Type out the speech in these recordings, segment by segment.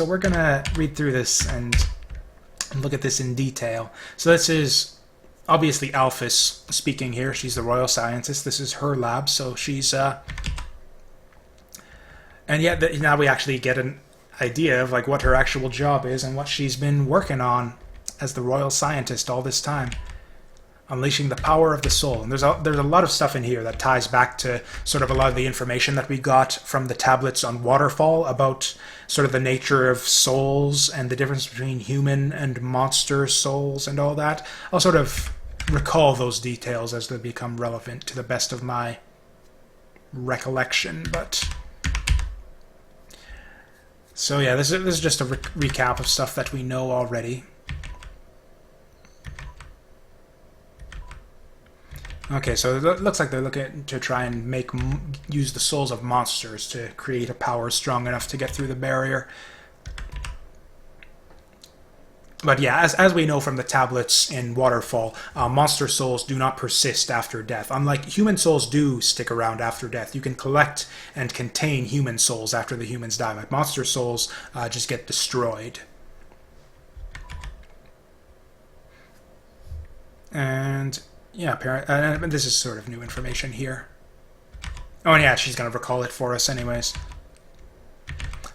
So we're gonna read through this and look at this in detail. So this is obviously Alphys speaking here. She's the royal scientist. This is her lab, so she's and yet now we actually get an idea of like what her actual job is and what she's been working on as the royal scientist all this time. Unleashing the power of the soul. And there's a lot of stuff in here that ties back to sort of a lot of the information that we got from the tablets on Waterfall about sort of the nature of souls and the difference between human and monster souls and all that. I'll sort of recall those details as they become relevant to the best of my recollection, but... So yeah, this is just a recap of stuff that we know already. Okay, so it looks like they're looking to try and use the souls of monsters to create a power strong enough to get through the barrier. But yeah, as we know from the tablets in Waterfall, monster souls do not persist after death. Unlike human souls do stick around after death. You can collect and contain human souls after the humans die. Like monster souls just get destroyed. And... yeah, this is sort of new information here. Oh, and yeah, she's going to recall it for us anyways.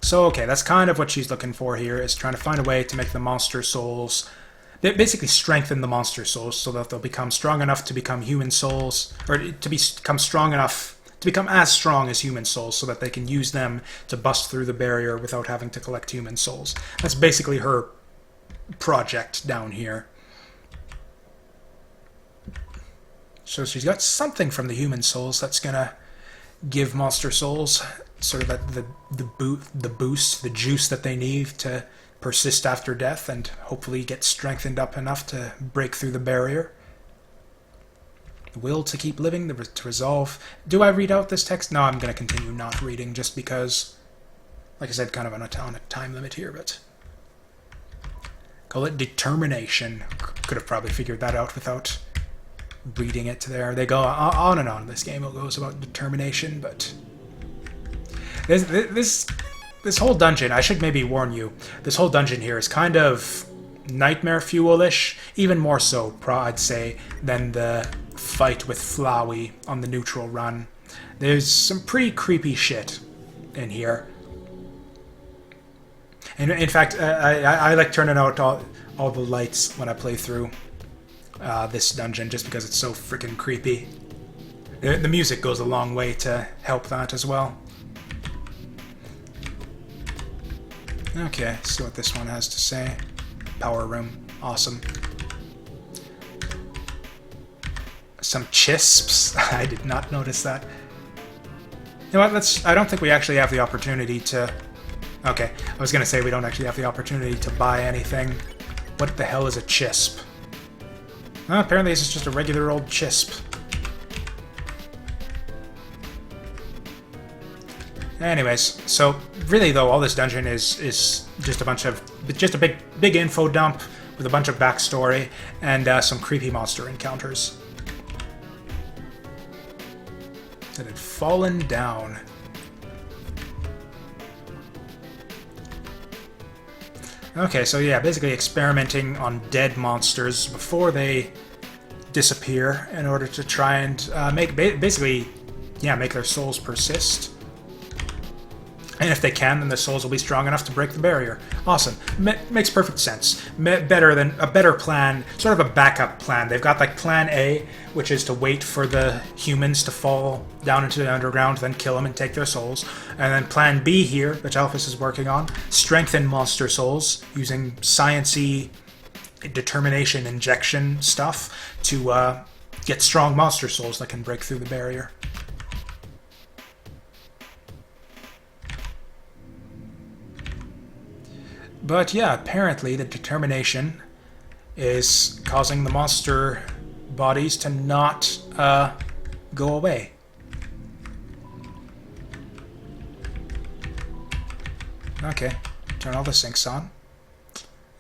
So, okay, that's kind of what she's looking for here, is trying to find a way to make the monster souls... basically strengthen the monster souls so that they'll become strong enough to become human souls, or to become strong enough, to become as strong as human souls so that they can use them to bust through the barrier without having to collect human souls. That's basically her project down here. So she's got something from the human souls that's gonna give monster souls sort of the boost, the juice that they need to persist after death and hopefully get strengthened up enough to break through the barrier. The will to keep living, to resolve. Do I read out this text? No, I'm gonna continue not reading just because, like I said, kind of on a time limit here, but... call it determination. Could have probably figured that out without... reading it there. They go on and on. This game goes about determination, but this whole dungeon, I should maybe warn you, this whole dungeon here is kind of nightmare fuel-ish, even more so, I'd say, than the fight with Flowey on the neutral run. There's some pretty creepy shit in here. And in fact, I like turning out all the lights when I play through this dungeon just because it's so freaking creepy. The music goes a long way to help that as well. Okay, see what this one has to say. Power room. Awesome. Some chisps. I did not notice that. You know what, I don't think we actually have the opportunity to... Okay, I was gonna say we don't actually have the opportunity to buy anything. What the hell is a chisp? Well, apparently this is just a regular old chisp. Anyways, so really though, all this dungeon is just a big info dump with a bunch of backstory and some creepy monster encounters that had fallen down. Okay, so yeah, basically experimenting on dead monsters before they disappear in order to try and make their souls persist. And if they can, then the souls will be strong enough to break the barrier. Awesome. Makes perfect sense. Better than a better plan, sort of a backup plan. They've got like plan A, which is to wait for the humans to fall down into the underground, then kill them and take their souls. And then plan B here, which Alphys is working on, strengthen monster souls using science-y determination injection stuff to get strong monster souls that can break through the barrier. But yeah, apparently the determination is causing the monster bodies to not go away. Okay, turn all the sinks on.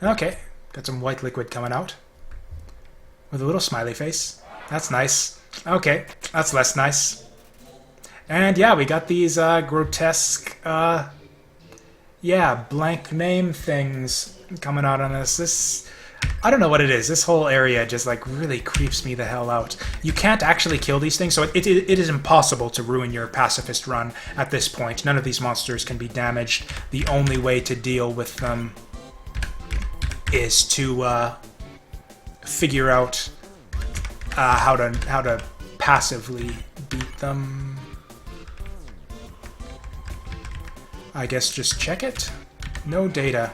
Okay, got some white liquid coming out with a little smiley face. That's nice. Okay, that's less nice. And yeah, we got these grotesque Yeah, blank name things coming out on us. This, I don't know what it is. This whole area just like really creeps me the hell out. You can't actually kill these things, so it is impossible to ruin your pacifist run at this point. None of these monsters can be damaged. The only way to deal with them is to figure out how to passively beat them. I guess just check it. No data.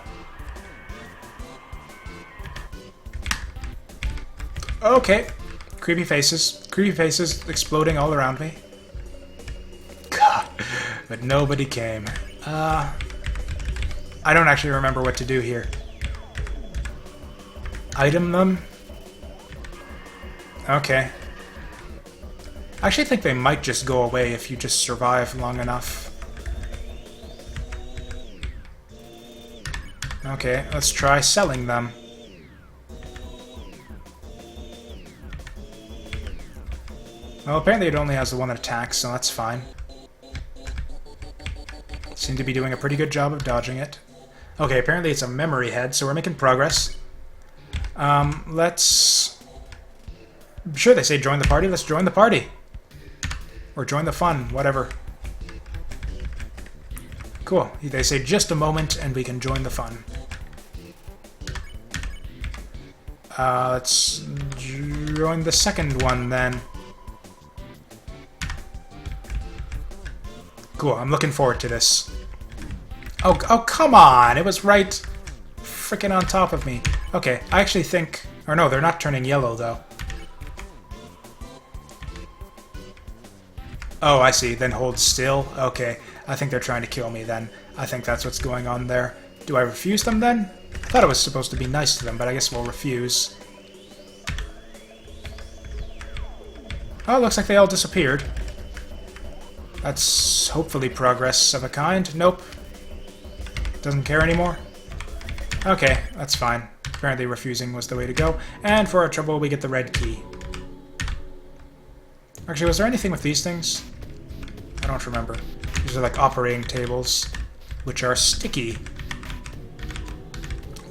Okay. Creepy faces. Creepy faces exploding all around me. God. But nobody came. I don't actually remember what to do here. Item them? Okay. I actually think they might just go away if you just survive long enough. Okay, let's try selling them. Well, apparently it only has the one attack, so that's fine. Seem to be doing a pretty good job of dodging it. Okay, apparently it's a memory head, so we're making progress. Let's... Sure, they say join the party. Let's join the party. Or join the fun, whatever. Cool. They say just a moment and we can join the fun. Let's join the second one then. Cool, I'm looking forward to this. Oh, come on! It was right freaking on top of me. Okay, I actually think... Or no, they're not turning yellow, though. Oh, I see. Then hold still. Okay, I think they're trying to kill me then. I think that's what's going on there. Do I refuse them then? I thought I was supposed to be nice to them, but I guess we'll refuse. Oh, looks like they all disappeared. That's hopefully progress of a kind. Nope. Doesn't care anymore. Okay, that's fine. Apparently refusing was the way to go. And for our trouble, we get the red key. Actually, was there anything with these things? I don't remember. These are like operating tables, which are sticky.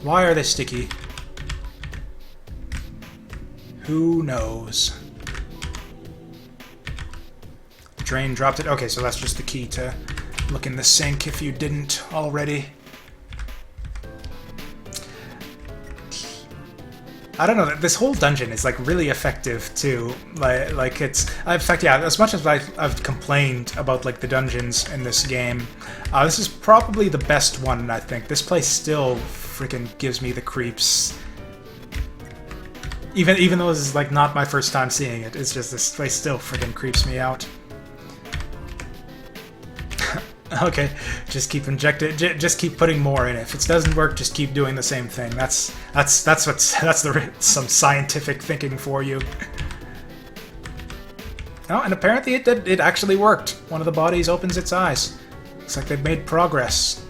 Why are they sticky? Who knows? The drain dropped it. Okay, so that's just the key to look in the sink if you didn't already. I don't know, this whole dungeon is like really effective too. Like it's, in fact, yeah, as much as I've complained about like the dungeons in this game, this is probably the best one, I think. This place still freaking gives me the creeps. Even though this is like not my first time seeing it, it's just this place still freaking creeps me out. Okay, just keep injecting. Just keep putting more in it. If it doesn't work, just keep doing the same thing. That's some scientific thinking for you. Oh, and apparently it did. It actually worked. One of the bodies opens its eyes. Looks like they've made progress.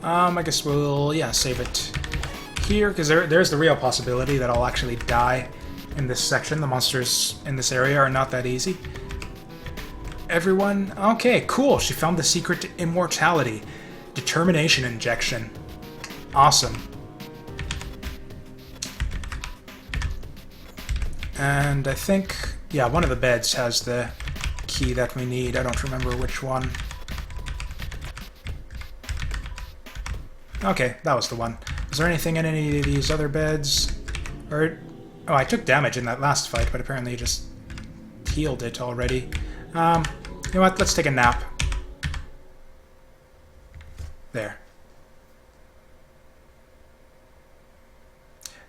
I guess we'll save it here because there's the real possibility that I'll actually die. In this section, the monsters in this area are not that easy. Everyone... Okay, cool. She found the secret to immortality. Determination injection. Awesome. And I think... Yeah, one of the beds has the key that we need. I don't remember which one. Okay, that was the one. Is there anything in any of these other beds? Or... Oh, I took damage in that last fight, but apparently just healed it already. You know what? Let's take a nap. There.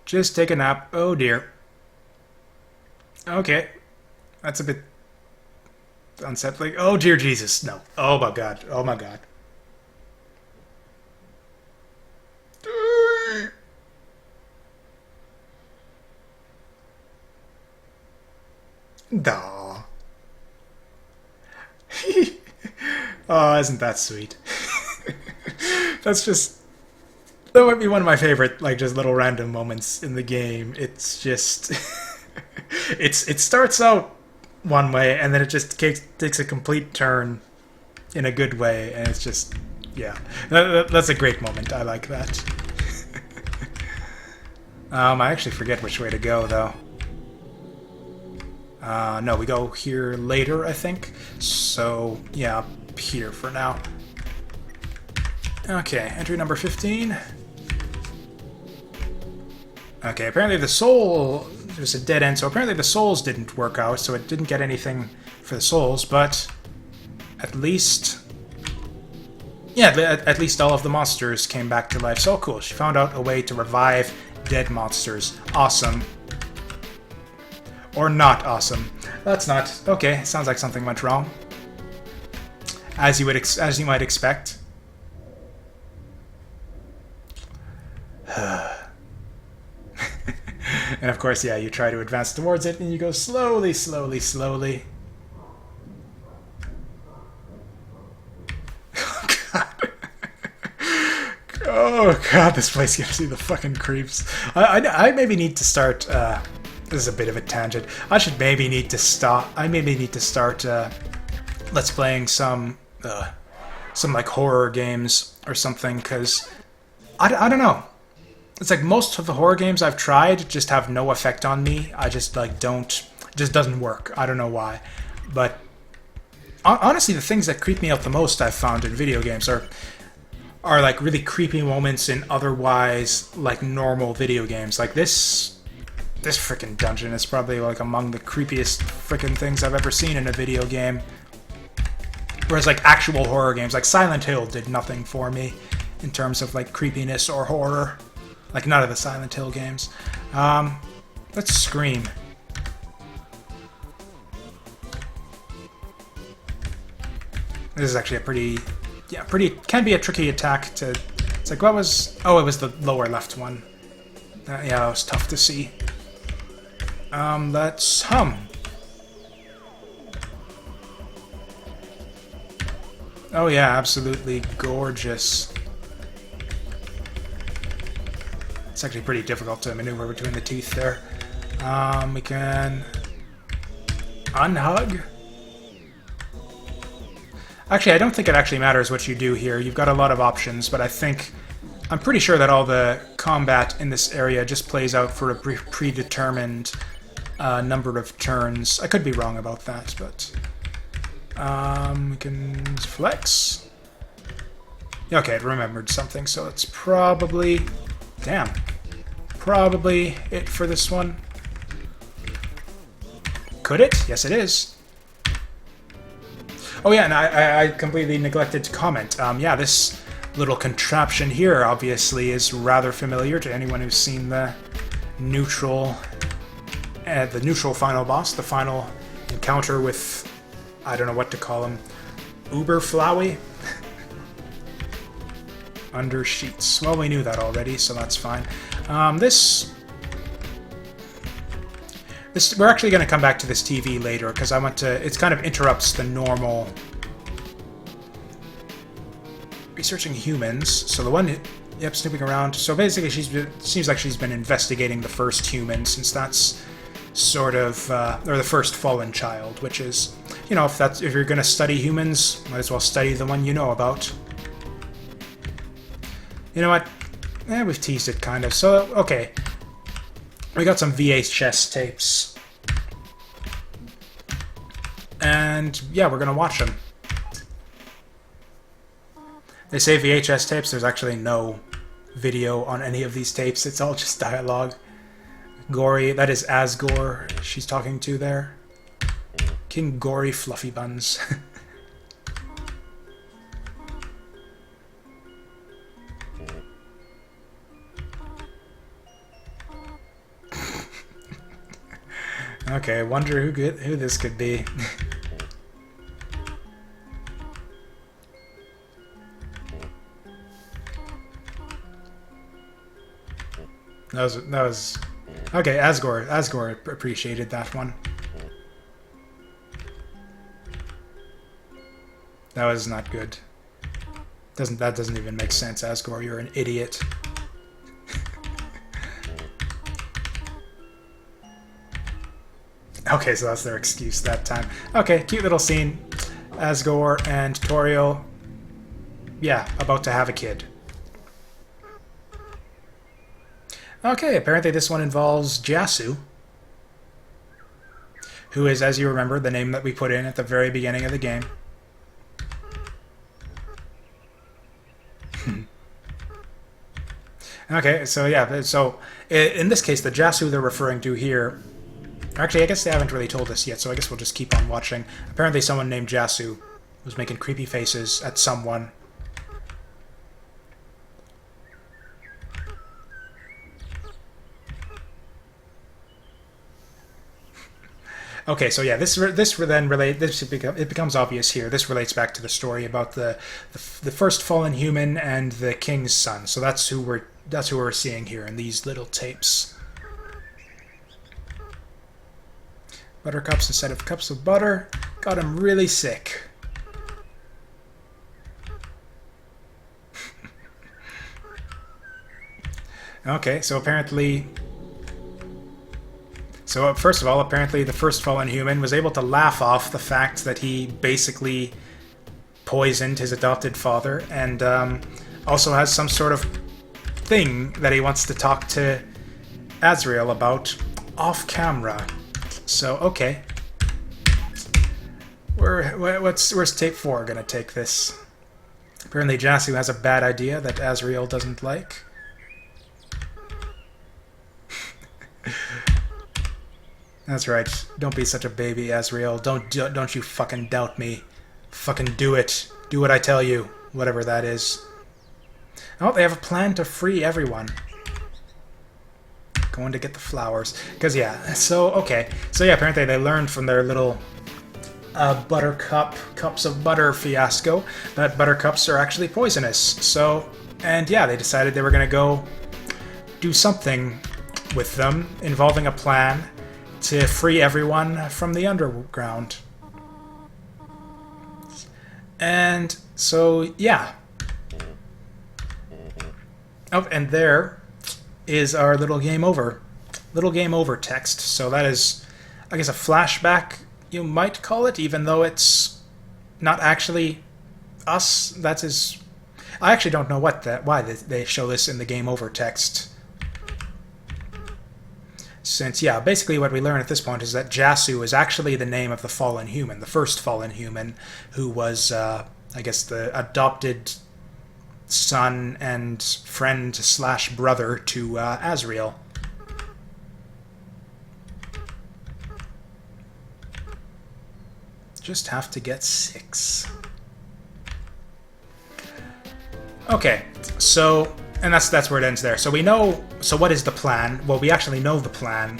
Just take a nap. Oh, dear. Okay. That's a bit unsettling. Oh, dear Jesus. No. Oh, my God. Oh, my God. Aww. Oh, isn't that sweet? That's just... That might be one of my favorite, like, just little random moments in the game. It's just... it starts out one way, and then it just takes a complete turn in a good way, and it's just, yeah. That's a great moment. I like that. I actually forget which way to go, though. No, we go here later, I think. So, yeah, up here for now. Okay, entry number 15. Okay, apparently the soul... There's a dead end, so apparently the souls didn't work out, so it didn't get anything for the souls, but... At least... Yeah, at least all of the monsters came back to life. So cool, she found out a way to revive dead monsters. Awesome. Or not awesome. That's not... Okay, sounds like something went wrong. As you might expect. And of course, yeah, you try to advance towards it, and you go slowly, slowly, slowly. Oh, God. Oh, God, this place gives me the fucking creeps. I maybe need to start... this is a bit of a tangent. I maybe need to start let's playing some like horror games or something, because I don't know. It's like most of the horror games I've tried just have no effect on me. I just like don't... It just doesn't work. I don't know why. But honestly, the things that creep me out the most I've found in video games are like really creepy moments in otherwise like normal video games. Like this frickin' dungeon is probably like among the creepiest frickin' things I've ever seen in a video game. Whereas like actual horror games, like Silent Hill did nothing for me in terms of like creepiness or horror. Like none of the Silent Hill games. Let's scream. This is actually a pretty... Yeah, can be a tricky attack to... It's like, what was... Oh, it was the lower left one. Yeah, that was tough to see. Let's hum. Oh yeah, absolutely gorgeous. It's actually pretty difficult to maneuver between the teeth there. We can... Unhug? Actually, I don't think it actually matters what you do here. You've got a lot of options, but I'm pretty sure that all the combat in this area just plays out for a predetermined number of turns. I could be wrong about that, but... we can flex. Okay, it remembered something, so it's probably... Damn. Probably it for this one. Could it? Yes, it is. Oh yeah, and I completely neglected to comment. Yeah, this little contraption here obviously is rather familiar to anyone who's seen the neutral final boss, the final encounter with, I don't know what to call him, Uber Flowey? Under sheets. Well, we knew that already, so that's fine. This we're actually going to come back to this TV later, because I want to... It kind of interrupts the normal... Researching humans. So the one... Yep, snooping around. So basically, seems like she's been investigating the first human, since that's sort of... or the first fallen child, which is... You know, if you're going to study humans, might as well study the one you know about. You know what? We've teased it, kind of. So, okay. We got some VHS tapes. And, yeah, we're gonna watch them. They say VHS tapes. There's actually no video on any of these tapes. It's all just dialogue. Gory. That is Asgore she's talking to there. King Gory Fluffy Buns. Okay, I wonder who this could be. That was okay. Asgore appreciated that one. That was not good. That doesn't even make sense, Asgore. You're an idiot. Okay, so that's their excuse that time. Okay, cute little scene. Asgore and Toriel, yeah, about to have a kid. Okay, apparently this one involves Jasu, who is, as you remember, the name that we put in at the very beginning of the game. Okay, so yeah, so in this case, the Jasu they're referring to here... Actually, I guess they haven't really told us yet, so I guess we'll just keep on watching. Apparently someone named Jasu was making creepy faces at someone. Okay, so yeah, it becomes obvious here. This relates back to the story about the first fallen human and the king's son. So that's who we're seeing here in these little tapes. Buttercups instead of cups of butter got him really sick. Okay, so apparently... So first of all, apparently the first fallen human was able to laugh off the fact that he basically poisoned his adopted father, and also has some sort of thing that he wants to talk to Azrael about off camera. So, okay. Where's tape 4 gonna take this? Apparently Jasu has a bad idea that Azrael doesn't like. That's right. Don't be such a baby, Azrael. Don't you fucking doubt me. Fucking do it. Do what I tell you. Whatever that is. Oh, they have a plan to free everyone. Going to get the flowers. Because, yeah. So, okay. So, yeah, apparently they learned from their little cups of butter fiasco that buttercups are actually poisonous. So, and yeah, they decided they were going to go do something with them involving a plan to free everyone from the underground. And so, yeah. Oh, and there is our little game over. Little game over text. So that is, I guess, a flashback, you might call it, even though it's not actually us. That is... I actually don't know why they show this in the game over text. Since, yeah, basically what we learn at this point is that Jasu is actually the name of the fallen human, the first fallen human, who was, I guess, the adopted son and friend / brother to Azrael. Just have to get 6. Okay, so... And that's where it ends there. So we know... So what is the plan? Well, we actually know the plan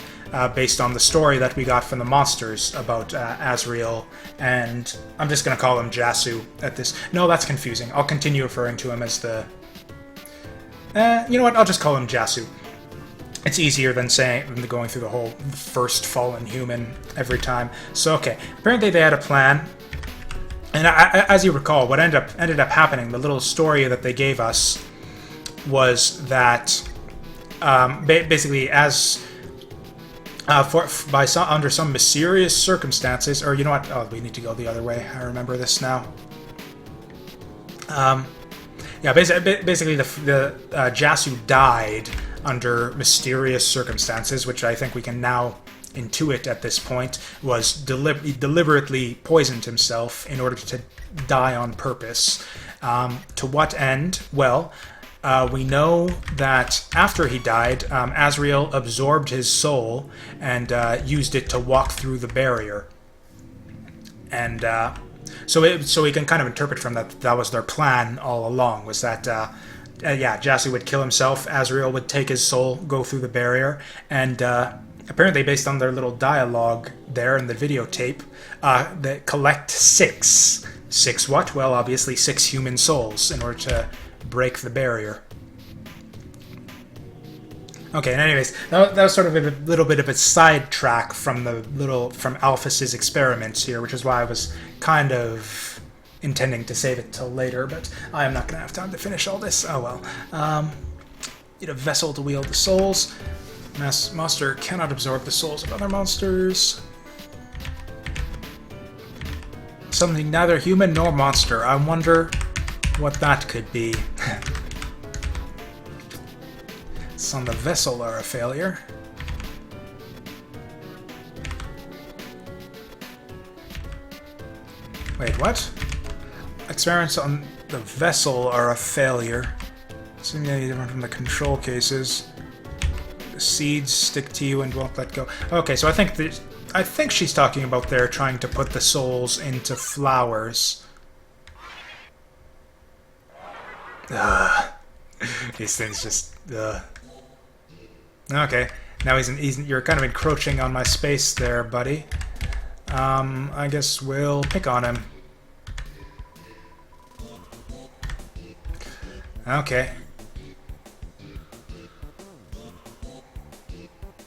based on the story that we got from the monsters about Azrael, and I'm just going to call him Jasu at this... No, that's confusing. I'll continue referring to him as the... you know what? I'll just call him Jasu. It's easier than going through the whole first fallen human every time. So, okay. Apparently they had a plan. And as you recall, what ended up happening, the little story that they gave us, was that basically as under some mysterious circumstances, or you know what? Oh, we need to go the other way. I remember this now. Yeah, basically the Jasu died under mysterious circumstances, which I think we can now intuit at this point was deliberately poisoned himself in order to die on purpose. To what end? Well. We know that after he died, Azrael absorbed his soul and used it to walk through the barrier. And so we can kind of interpret from that was their plan all along, was that, yeah, Jasu would kill himself, Azrael would take his soul, go through the barrier, and apparently based on their little dialogue there in the videotape, they collect 6. 6 what? Well, obviously 6 human souls in order to break the barrier. Okay, and anyways, that was sort of a little bit of a sidetrack from Alphys's experiments here, which is why I was kind of intending to save it till later, but I am not going to have time to finish all this. Oh well. Need a vessel to wield the souls. Monster cannot absorb the souls of other monsters. something neither human nor monster. I wonder what that could be. It's on the vessel are a failure. Wait, what? Experiments on the vessel are a failure. Seemingly different from the control cases. The seeds stick to you and won't let go. Okay, so I think she's talking about they're trying to put the souls into flowers. These things just. Okay, now you're kind of encroaching on my space there, buddy. I guess we'll pick on him. Okay.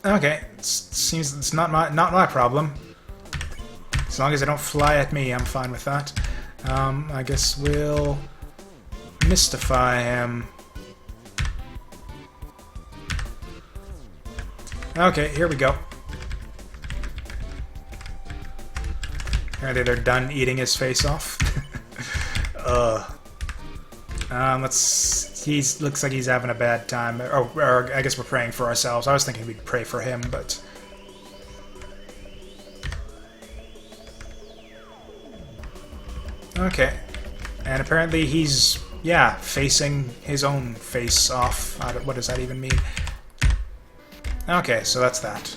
Okay, seems it's not my problem. As long as they don't fly at me, I'm fine with that. I guess we'll mystify him. Okay, here we go. Apparently they're done eating his face off. Looks like he's having a bad time. Or I guess we're praying for ourselves. I was thinking we'd pray for him, but... Okay. And apparently he's, yeah, facing his own face off. What does that even mean? Okay, so that's that.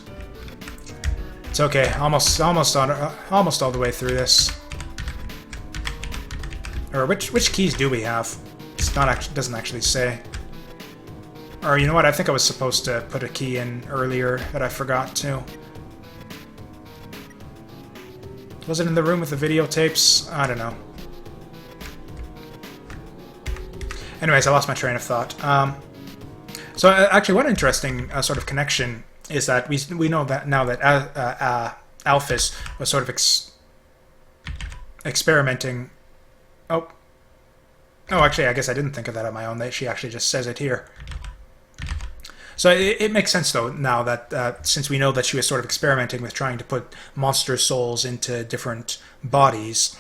It's okay. Almost all the way through this. Or which keys do we have? It's not actually doesn't actually say. Or you know what? I think I was supposed to put a key in earlier that I forgot to. Was it in the room with the videotapes? I don't know. Anyways, I lost my train of thought. So actually, one interesting sort of connection is that we know that now that Alphys was sort of experimenting. Oh, actually, I guess I didn't think of that on my own. She actually just says it here. So it makes sense, though, now that since we know that she was sort of experimenting with trying to put monster souls into different bodies,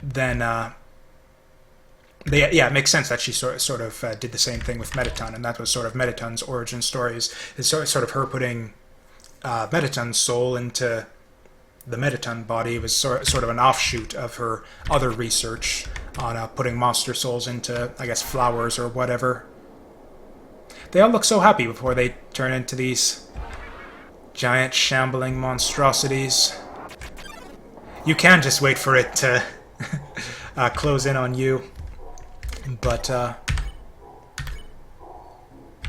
then it makes sense that she sort of did the same thing with Mettaton, and that was sort of Mettaton's origin stories. It's sort of her putting Mettaton's soul into the Mettaton body. It was sort of an offshoot of her other research on putting monster souls into, I guess, flowers or whatever. They all look so happy before they turn into these giant shambling monstrosities. You can just wait for it to close in on you. But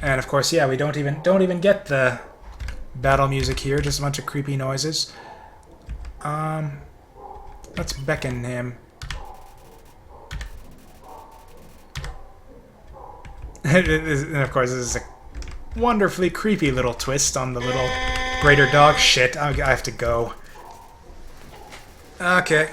and of course, yeah, we don't even get the battle music here, just a bunch of creepy noises. Let's beckon him. And of course, this is a wonderfully creepy little twist on the little greater dog shit. I have to go. Okay.